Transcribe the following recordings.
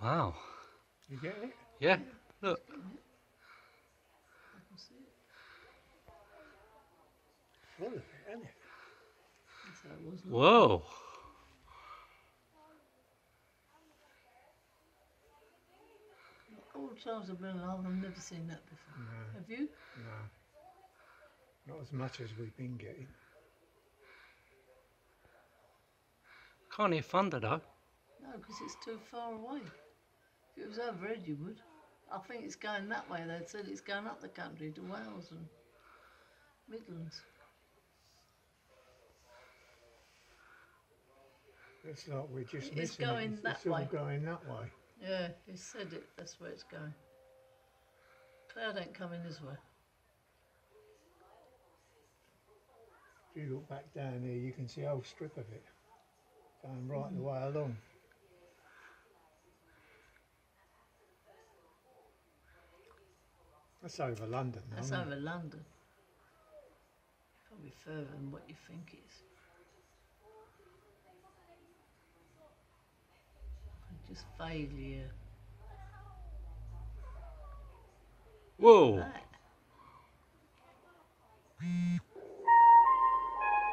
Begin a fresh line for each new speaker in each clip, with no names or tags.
Wow.
You get it?
Yeah, look.
I can see it.
Full of it, isn't it?
That's how it was.
Whoa.
All the times I've been alive, I've never seen that before.
No.
Have you?
No. Not as much as we've been getting.
Can't hear thunder though.
No, because it's too far away. If it was overhead, you would. I think it's going that way. They said it's going up the country to Wales and Midlands.
It's like we're just
It's
missing
going
it.
that
It's all
way.
going that way.
Yeah, he said it. That's where it's going. Cloud ain't coming this way.
If you look back down here, you can see a whole strip of it going right the way along. That's over London.
That's
isn't
over
it?
London. Probably further than what you think it is. Just vaguely here.
Whoa.
That.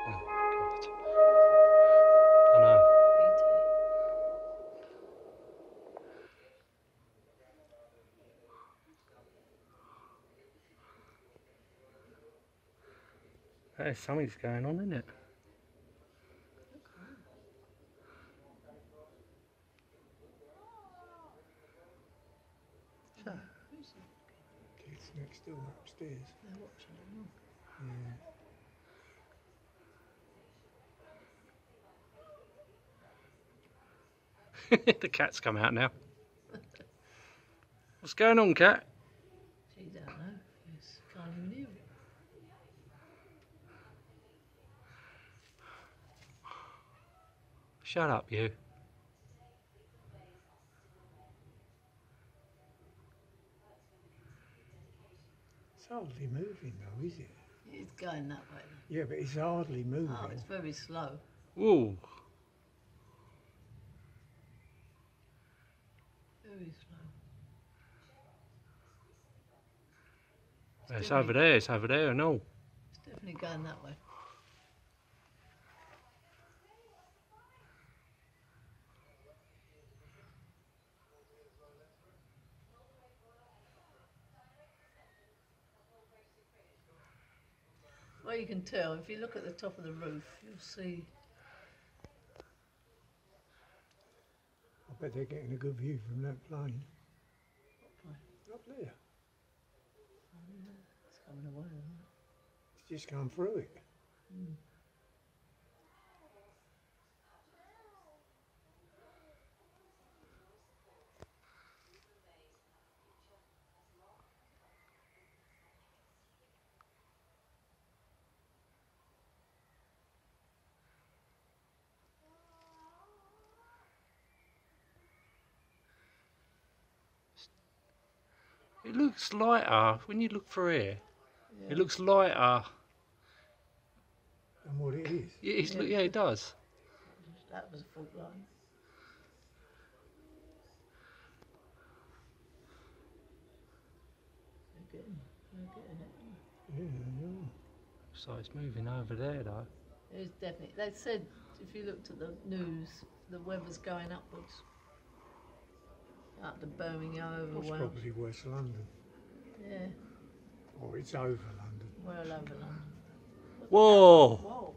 Oh God. I know. Hey, something's going on, isn't it?
Kids next door upstairs.
They're watching it. Look.
Yeah.
The cat's come out now. What's going on, cat?
She don't know. Yes, can't even hear it.
Shut up, you.
It's hardly moving though, is it?
It's going that way.
Yeah, but it's hardly moving.
Oh, it's very slow.
Whoa.
Very slow.
It's over there, it's over there and all.
It's definitely going that way. Well, you can tell if you look at the top of the roof, you'll see.
I bet they're getting a good view from that plane.
What
Up there.
It's coming away, isn't it?
It's just gone through it.
It looks lighter when you look through here.
Yeah.
It looks lighter.
And what it is.
Yeah, it does.
That was a fault line. They're getting it.
Yeah, yeah.
So it's moving over there though.
It's definitely. They said if you looked at the news, the weather's going upwards. Up to Birmingham, over
It's
Wales.
probably West London.
Yeah,
Or it's over London.
well over London.
Whoa!
Whoa!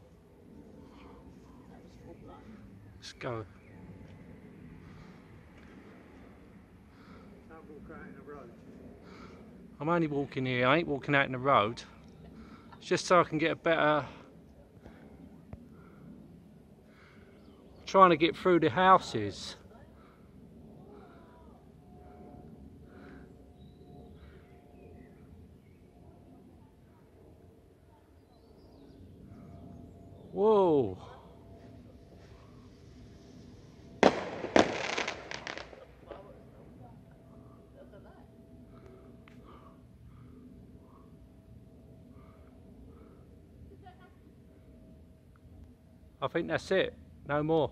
That was fault line.
Let's go.
Don't walk out in the road.
I'm only walking here, I ain't walking out in the road. It's just so I can get a better... Trying to get through the houses. Whoa! I think that's it. No more.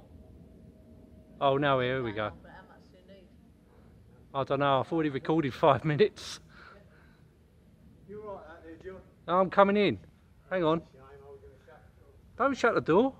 Oh no, here we go.
But how much do you need?
I don't know, I've already recorded 5 minutes.
You right out there, John?
I'm coming in. Hang on.
Shame, I was going to shut the door.
Don't shut the door.